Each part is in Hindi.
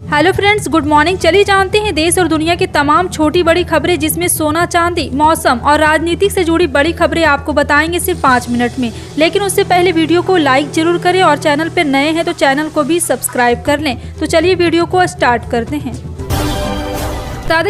Hello friends, good morning. चलिए जानते हैं देश और दुनिया की तमाम छोटी बड़ी खबरें, जिसमें सोना चांदी, मौसम और राजनीति से जुड़ी बड़ी खबरें आपको बताएंगे सिर्फ 5 मिनट में। लेकिन उससे पहले वीडियो को लाइक जरूर करें और चैनल पर नए हैं तो चैनल को भी सब्सक्राइब कर लें। तो चलिए वीडियो को स्टार्ट करते हैं।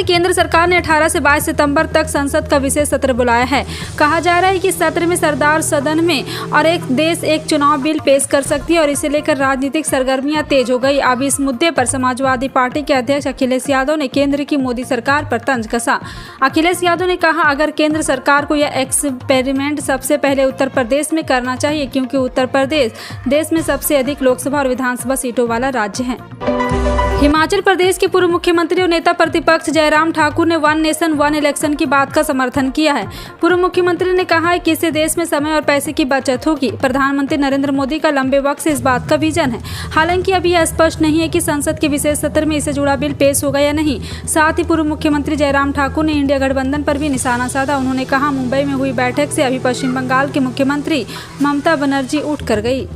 केंद्र सरकार ने 18 से 22 सितंबर तक संसद का विशेष सत्र बुलाया है। कहा जा रहा है कि सत्र में सरदार सदन में और एक देश एक चुनाव बिल पेश कर सकती है और इसे लेकर राजनीतिक सरगर्मियां तेज हो गई। अब इस मुद्दे पर समाजवादी पार्टी के अध्यक्ष अखिलेश यादव ने केंद्र की मोदी सरकार पर तंज कसा। अखिलेश यादव ने कहा, अगर केंद्र सरकार को यह एक्सपेरिमेंट सबसे पहले उत्तर प्रदेश में करना चाहिए, क्योंकि उत्तर प्रदेश देश में सबसे अधिक लोकसभा और विधानसभा सीटों वाला राज्य है। हिमाचल प्रदेश के पूर्व मुख्यमंत्री और नेता प्रतिपक्ष जयराम ठाकुर ने वन नेशन वन इलेक्शन की बात का समर्थन किया है। पूर्व मुख्यमंत्री ने कहा है कि इससे देश में समय और पैसे की बचत होगी। प्रधानमंत्री नरेंद्र मोदी का लंबे वक्त से इस बात का विजन है। हालांकि अभी यह स्पष्ट नहीं है कि संसद के विशेष सत्र में इससे जुड़ा बिल पेश होगा या नहीं। साथ ही पूर्व मुख्यमंत्री जयराम ठाकुर ने इंडिया गठबंधन पर भी निशाना साधा। उन्होंने कहा, मुंबई में हुई बैठक से अभी पश्चिम बंगाल के मुख्यमंत्री ममता बनर्जी उठ कर गई।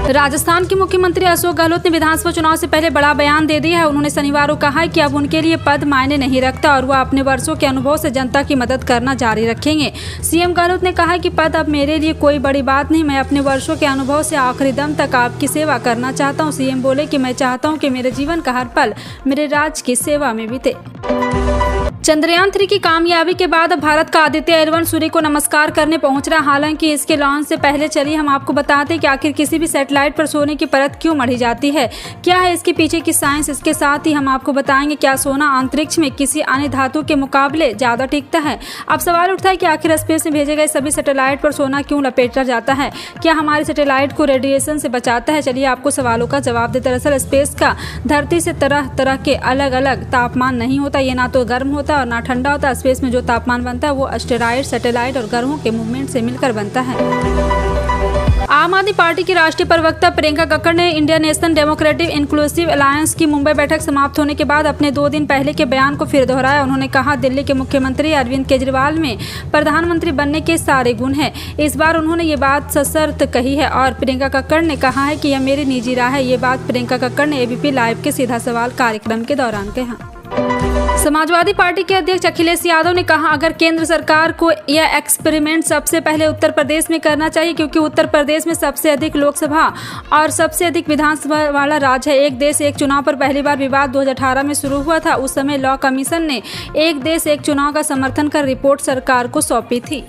राजस्थान के मुख्यमंत्री अशोक गहलोत ने विधानसभा चुनाव से पहले बड़ा बयान दे दिया है। उन्होंने शनिवार को कहा है कि अब उनके लिए पद मायने नहीं रखता और वह अपने वर्षों के अनुभव से जनता की मदद करना जारी रखेंगे। सीएम गहलोत ने कहा कि पद अब मेरे लिए कोई बड़ी बात नहीं, मैं अपने वर्षों के अनुभव से आखिरी दम तक आपकी सेवा करना चाहता हूँ। सीएम बोले कि मैं चाहता हूँ कि मेरे जीवन का हर पल मेरे राज्य की सेवा में बीते। चंद्रयान 3 की कामयाबी के बाद अब भारत का आदित्य L1 सूर्य को नमस्कार करने पहुंच रहा। हालांकि इसके लॉन्च से पहले चलिए हम आपको बताते हैं कि आखिर किसी भी सैटेलाइट पर सोने की परत क्यों मढ़ी जाती है, क्या है इसके पीछे की साइंस। इसके साथ ही हम आपको बताएंगे क्या सोना अंतरिक्ष में किसी अन्य धातु के मुकाबले ज्यादा टिकता है। अब सवाल उठता है कि आखिर स्पेस में भेजे गए सभी सैटेलाइट पर सोना क्यों लपेटा जाता है, क्या हमारे सैटेलाइट को रेडिएशन से बचाता है। चलिए आपको सवालों का जवाब दे। दरअसल स्पेस का धरती से तरह तरह के अलग अलग तापमान नहीं होता, ये ना तो गर्म होता और ना ठंडा होता। स्पेस में जो तापमान बनता है वो एस्टेरॉयड, सैटेलाइट और ग्रहों के मूवमेंट से मिलकर बनता है। आम आदमी पार्टी की राष्ट्रीय प्रवक्ता प्रियंका कक्कड़ ने Indian national democratic inclusive alliance की मुंबई बैठक समाप्त होने के बाद अपने 2 दिन पहले के बयान को फिर दोहराया। उन्होंने कहा, दिल्ली के मुख्यमंत्री अरविंद केजरीवाल में प्रधानमंत्री बनने के सारे गुण हैं। इस बार उन्होंने ये बात सशर्त कही है और प्रियंका कक्कड़ ने कहा है कि यह मेरी निजी राय है। ये बात प्रियंका कक्कड़ ने एबीपी लाइव के सीधा सवाल कार्यक्रम के दौरान कहा। समाजवादी पार्टी के अध्यक्ष अखिलेश यादव ने कहा, अगर केंद्र सरकार को यह एक्सपेरिमेंट सबसे पहले उत्तर प्रदेश में करना चाहिए, क्योंकि उत्तर प्रदेश में सबसे अधिक लोकसभा और सबसे अधिक विधानसभा वाला राज्य है। एक देश एक चुनाव पर पहली बार विवाद 2018 में शुरू हुआ था। उस समय लॉ कमीशन ने एक देश एक चुनाव का समर्थन कर रिपोर्ट सरकार को सौंपी थी।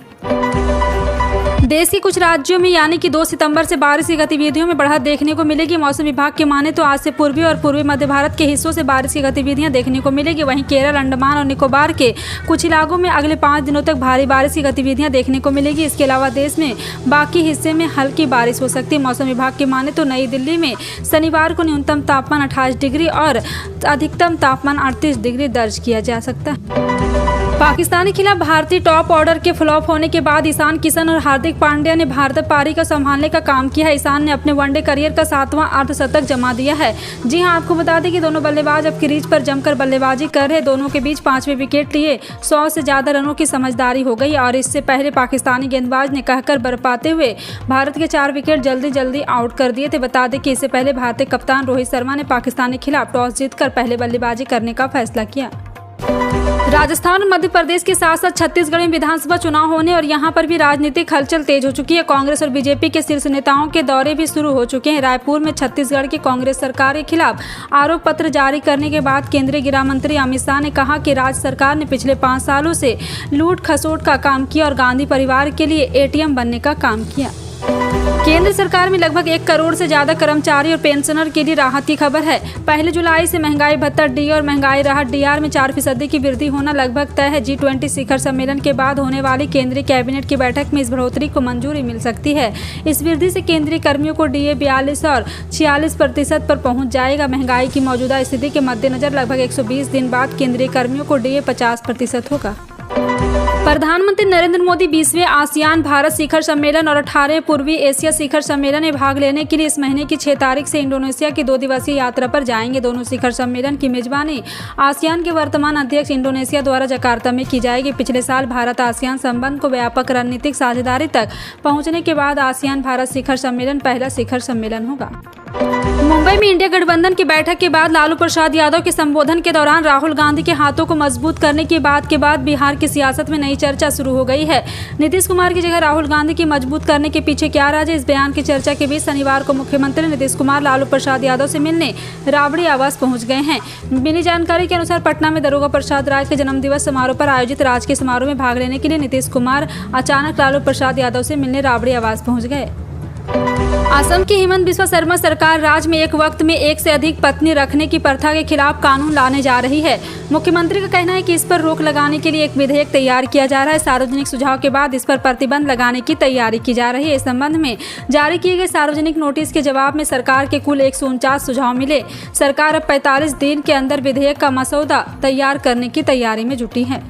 देश के कुछ राज्यों में यानी कि 2 सितंबर से बारिश की गतिविधियों में बढ़त देखने को मिलेगी। मौसम विभाग के माने तो आज से पूर्वी और पूर्वी मध्य भारत के हिस्सों से बारिश की गतिविधियां देखने को मिलेगी। वहीं केरल, अंडमान और निकोबार के कुछ इलाकों में अगले 5 दिनों तक भारी बारिश की गतिविधियां देखने को मिलेगी। इसके अलावा देश में बाकी हिस्से में हल्की बारिश हो सकती है। मौसम विभाग के माने तो नई दिल्ली में शनिवार को न्यूनतम तापमान 28 डिग्री और अधिकतम तापमान 38 डिग्री दर्ज किया जा सकता है। पाकिस्तान के खिलाफ भारतीय टॉप ऑर्डर के फ्लॉप होने के बाद ईशान किशन और हार्दिक पांड्या ने भारत पारी का संभालने का काम किया है। ईशान ने अपने वनडे करियर का 7वां अर्धशतक जमा दिया है। जी हां, आपको बता दें कि दोनों बल्लेबाज अब क्रीज पर जमकर बल्लेबाजी कर रहे। दोनों के बीच 5वें विकेट लिए 100 से ज्यादा रनों की समझदारी हो गई और इससे पहले पाकिस्तानी गेंदबाज ने कहकर बरपाते हुए भारत के 4 विकेट जल्दी आउट कर दिए थे। बता दें कि इससे पहले भारतीय कप्तान रोहित शर्मा ने पाकिस्तान के खिलाफ टॉस जीतकर पहले बल्लेबाजी करने का फैसला किया। राजस्थान और मध्य प्रदेश के साथ साथ छत्तीसगढ़ में विधानसभा चुनाव होने और यहां पर भी राजनीतिक हलचल तेज हो चुकी है। कांग्रेस और बीजेपी के शीर्ष नेताओं के दौरे भी शुरू हो चुके हैं। रायपुर में छत्तीसगढ़ की कांग्रेस सरकार के खिलाफ आरोप पत्र जारी करने के बाद केंद्रीय गृह मंत्री अमित शाह ने कहा कि राज्य सरकार ने पिछले 5 सालों से लूट खसोट का काम किया और गांधी परिवार के लिए एटीएम बनने का काम किया। केंद्र सरकार में लगभग 1 करोड़ से ज्यादा कर्मचारी और पेंशनर के लिए राहत की खबर है। 1 जुलाई से महंगाई भत्ता डी और महंगाई राहत डीआर में 4% की वृद्धि होना लगभग तय है। G20 शिखर सम्मेलन के बाद होने वाली केंद्रीय कैबिनेट की बैठक में इस बढ़ोतरी को मंजूरी मिल सकती है। इस वृद्धि से केंद्रीय कर्मियों को डीए 42 और 46% पर पहुंच जाएगा। महंगाई की मौजूदा स्थिति के मद्देनजर लगभग 120 दिन बाद केंद्रीय कर्मियों को डीए 50% होगा। प्रधानमंत्री नरेंद्र मोदी 20वें आसियान भारत शिखर सम्मेलन और 18वें पूर्वी एशिया शिखर सम्मेलन में भाग लेने के लिए इस महीने की 6 तारीख से इंडोनेशिया की 2 दिवसीय यात्रा पर जाएंगे। दोनों शिखर सम्मेलन की मेजबानी आसियान के वर्तमान अध्यक्ष इंडोनेशिया द्वारा जकार्ता में की जाएगी। पिछले साल भारत आसियान संबंध को व्यापक रणनीतिक साझेदारी तक पहुंचने के बाद आसियान भारत शिखर सम्मेलन पहला शिखर सम्मेलन होगा। मुंबई में इंडिया गठबंधन की बैठक के बाद लालू प्रसाद यादव के संबोधन के दौरान राहुल गांधी के हाथों को मजबूत करने की बात के बाद बिहार की सियासत में नई चर्चा शुरू हो गई है। नीतीश कुमार की जगह राहुल गांधी की मजबूत करने के पीछे क्या राज है, इस बयान की चर्चा के बीच शनिवार को मुख्यमंत्री नीतीश कुमार लालू प्रसाद यादव से मिलने राबड़ी आवास पहुंच गए हैं। मिली जानकारी के अनुसार पटना में दारोगा प्रसाद राज के जन्मदिवस समारोह पर आयोजित राजकीय समारोह में भाग लेने के लिए नीतीश कुमार अचानक लालू प्रसाद यादव से मिलने राबड़ी आवास पहुंच गए। असम की हेमंत बिस्वा शर्मा सरकार राज्य में एक वक्त में एक से अधिक पत्नी रखने की प्रथा के खिलाफ कानून लाने जा रही है। मुख्यमंत्री का कहना है कि इस पर रोक लगाने के लिए एक विधेयक तैयार किया जा रहा है। सार्वजनिक सुझाव के बाद इस पर प्रतिबंध लगाने की तैयारी की जा रही है। इस संबंध में जारी किए गए सार्वजनिक नोटिस के जवाब में सरकार के कुल 149 सुझाव मिले। सरकार अब 45 दिन के अंदर विधेयक का मसौदा तैयार करने की तैयारी में जुटी है।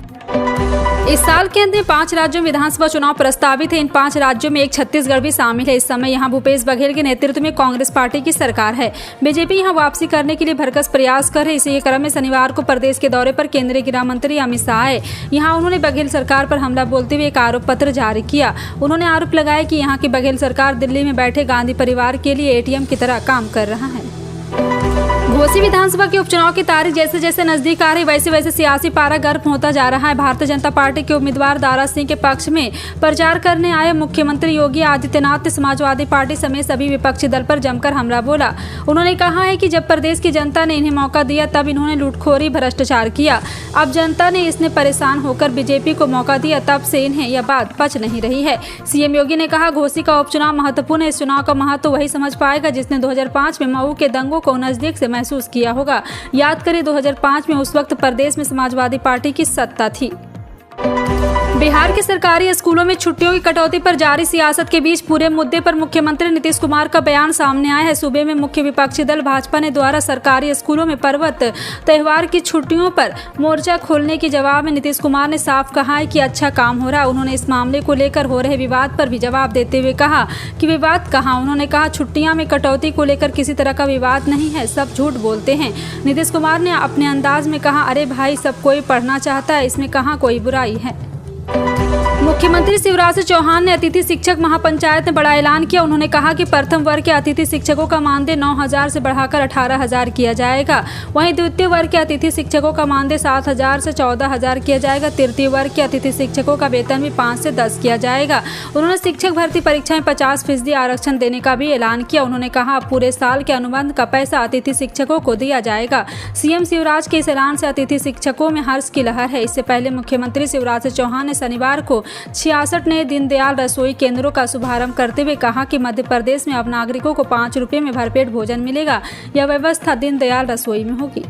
इस साल के अंत में 5 राज्यों में विधानसभा चुनाव प्रस्तावित है। इन 5 राज्यों में एक छत्तीसगढ़ भी शामिल है। इस समय यहां भूपेश बघेल के नेतृत्व में कांग्रेस पार्टी की सरकार है। बीजेपी यहां वापसी करने के लिए भरसक प्रयास कर रही है। इसी क्रम में शनिवार को प्रदेश के दौरे पर केंद्रीय गृह मंत्री अमित शाह आए। यहां उन्होंने बघेल सरकार पर हमला बोलते हुए एक आरोप पत्र जारी किया। उन्होंने आरोप लगाया कि यहाँ की बघेल सरकार दिल्ली में बैठे गांधी परिवार के लिए ATM की तरह काम कर रहा है। घोसी विधानसभा के उपचुनाव की तारीख जैसे जैसे नजदीक आ रही वैसे वैसे सियासी पारा गर्म होता जा रहा है। भारतीय जनता पार्टी के उम्मीदवार दारा सिंह के पक्ष में प्रचार करने आए मुख्यमंत्री योगी आदित्यनाथ ने समाजवादी पार्टी समेत सभी विपक्षी दल पर जमकर हमला बोला। उन्होंने कहा है कि जब प्रदेश की जनता ने इन्हें मौका दिया तब इन्होंने लूटखोरी भ्रष्टाचार किया। अब जनता ने इसने परेशान होकर बीजेपी को मौका दिया, तब से इन्हें यह बात पच नहीं रही है। सीएम योगी ने कहा, घोसी का उपचुनाव महत्वपूर्ण है। इस चुनाव का महत्व वही समझ पाएगा जिसने 2005 में मऊ के दंगों को नजदीक से महसूस किया होगा। याद करें 2005 में उस वक्त प्रदेश में समाजवादी पार्टी की सत्ता थी। बिहार के सरकारी स्कूलों में छुट्टियों की कटौती पर जारी सियासत के बीच पूरे मुद्दे पर मुख्यमंत्री नीतीश कुमार का बयान सामने आया है। सूबे में मुख्य विपक्षी दल भाजपा ने द्वारा सरकारी स्कूलों में पर्व त्योहार की छुट्टियों पर मोर्चा खोलने के जवाब में नीतीश कुमार ने साफ कहा है कि अच्छा काम हो रहा है। उन्होंने इस मामले को लेकर हो रहे विवाद पर भी जवाब देते हुए कहा कि विवाद कहाँ। उन्होंने कहा, छुट्टियां में कटौती को लेकर किसी तरह का विवाद नहीं है, सब झूठ बोलते हैं। नीतीश कुमार ने अपने अंदाज में कहा, अरे भाई, सब कोई पढ़ना चाहता है, इसमें कहाँ कोई बुराई है। मुख्यमंत्री शिवराज सिंह चौहान ने अतिथि शिक्षक महापंचायत में बड़ा ऐलान किया। उन्होंने कहा कि प्रथम वर्ग के अतिथि शिक्षकों का मानदेय 9,000 से बढ़ाकर 18,000 किया जाएगा। वहीं द्वितीय वर्ग के अतिथि शिक्षकों का मानदेय 7,000 से 14,000 किया जाएगा। तृतीय वर्ग के अतिथि शिक्षकों का वेतन भी 5 से 10 किया जाएगा। उन्होंने शिक्षक भर्ती परीक्षा में 50% आरक्षण देने का भी ऐलान किया। उन्होंने कहा, पूरे साल के अनुबंध का पैसा अतिथि शिक्षकों को दिया जाएगा। सीएम शिवराज के इस ऐलान से अतिथि शिक्षकों में हर्ष की लहर है। इससे पहले मुख्यमंत्री शिवराज सिंह चौहान ने शनिवार को 66 नए दीनदयाल रसोई केंद्रों का शुभारंभ करते हुए कहा कि मध्य प्रदेश में अब नागरिकों को 5 रुपये में भरपेट भोजन मिलेगा। यह व्यवस्था दीनदयाल रसोई में होगी।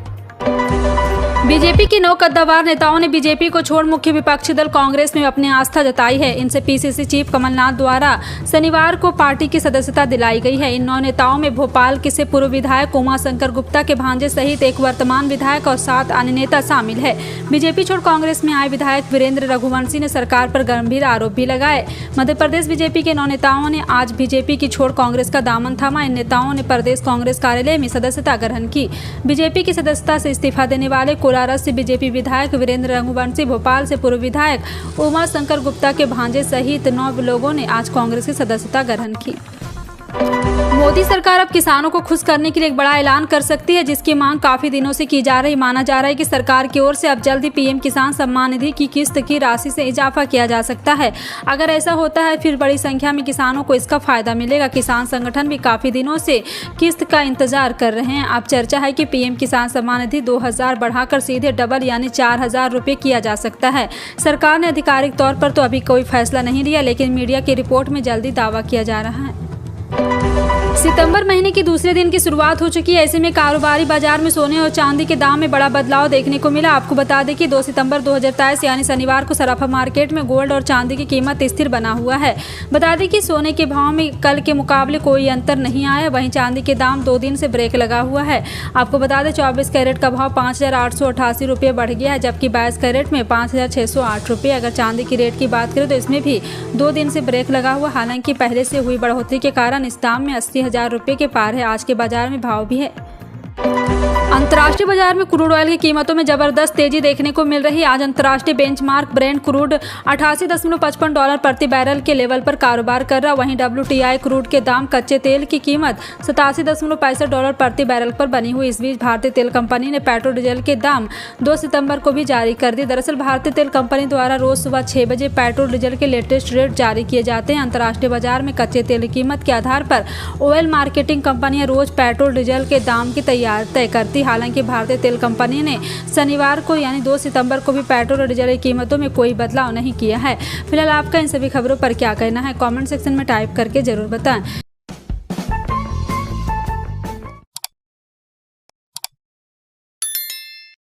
बीजेपी के 9 कद्दावर नेताओं ने बीजेपी को छोड़ मुख्य विपक्षी दल कांग्रेस में अपनी आस्था जताई है। इनसे पीसीसी चीफ कमलनाथ द्वारा शनिवार को पार्टी की सदस्यता दिलाई गई है। इन 9 नेताओं में भोपाल के से पूर्व विधायक उमाशंकर गुप्ता के भांजे सहित एक वर्तमान विधायक और 7 अन्य नेता शामिल है। बीजेपी छोड़ कांग्रेस में आए विधायक वीरेंद्र रघुवंशी ने सरकार पर गंभीर आरोप भी लगाए। मध्य प्रदेश बीजेपी के 9 नेताओं ने आज बीजेपी की छोड़ कांग्रेस का दामन थामा। इन नेताओं ने प्रदेश कांग्रेस कार्यालय में सदस्यता ग्रहण की। बीजेपी की सदस्यता से इस्तीफा देने वाले कोलारस से बीजेपी विधायक वीरेंद्र रघुवंशी, भोपाल से पूर्व विधायक उमाशंकर गुप्ता के भांजे सहित 9 लोगों ने आज कांग्रेस की सदस्यता ग्रहण की। मोदी सरकार अब किसानों को खुश करने के लिए एक बड़ा ऐलान कर सकती है, जिसकी मांग काफी दिनों से की जा रही। माना जा रहा है कि सरकार की ओर से अब जल्द ही पीएम किसान सम्मान निधि की किस्त की राशि से इजाफा किया जा सकता है। अगर ऐसा होता है फिर बड़ी संख्या में किसानों को इसका फायदा मिलेगा। किसान संगठन भी काफी दिनों से किस्त का इंतजार कर रहे हैं। अब चर्चा है कि पीएम किसान सम्मान निधि 2,000 बढ़ाकर सीधे डबल यानी 4,000 रुपये किया जा सकता है। सरकार ने आधिकारिक तौर पर तो अभी कोई फैसला नहीं लिया, लेकिन मीडिया की रिपोर्ट में जल्दी दावा किया जा रहा है। सितंबर महीने की दूसरे दिन की शुरुआत हो चुकी है। ऐसे में कारोबारी बाजार में सोने और चांदी के दाम में बड़ा बदलाव देखने को मिला। आपको बता दें कि 2 सितंबर 2023 यानी शनिवार को सराफा मार्केट में गोल्ड और चांदी की कीमत स्थिर बना हुआ है। बता दें कि सोने के भाव में कल के मुकाबले कोई अंतर नहीं आया। वहीं चांदी के दाम 2 दिन से ब्रेक लगा हुआ है। आपको बता दें 24 कैरेट का भाव 5,888 रुपये बढ़ गया है, जबकि 22 कैरेट में 5,608 रुपये। अगर चांदी की रेट की बात करें तो इसमें भी 2 दिन से ब्रेक लगा हुआ। हालांकि पहले से हुई बढ़ोतरी के कारण इस दाम में 80,000 रुपये के पार है। आज के बाजार में भाव भी है। अंतर्राष्ट्रीय बाजार में क्रूड ऑयल की कीमतों में जबरदस्त तेजी देखने को मिल रही है। आज अंतर्राष्ट्रीय बेंचमार्क ब्रेंट क्रूड $88.55 प्रति बैरल के लेवल पर कारोबार कर रहा। वहीं WTI क्रूड के दाम कच्चे तेल की कीमत $87.65 प्रति बैरल पर बनी हुई। इस बीच भारतीय तेल कंपनी ने पेट्रोल डीजल के दाम 2 सितंबर को भी जारी कर दिए। दरअसल भारतीय तेल कंपनी द्वारा रोज सुबह 6 बजे पेट्रोल डीजल के लेटेस्ट रेट जारी किए जाते हैं। अंतर्राष्ट्रीय बाजार में कच्चे तेल की कीमत के आधार पर ऑयल मार्केटिंग कंपनियां रोज पेट्रोल डीजल के दाम की तय करती। हालांकि भारतीय तेल कंपनी ने शनिवार को यानी 2 सितंबर को भी पेट्रोल और डीजल की कीमतों में कोई बदलाव नहीं किया है। फिलहाल आपका इन सभी खबरों पर क्या कहना है, कमेंट सेक्शन में टाइप करके जरूर बताएं।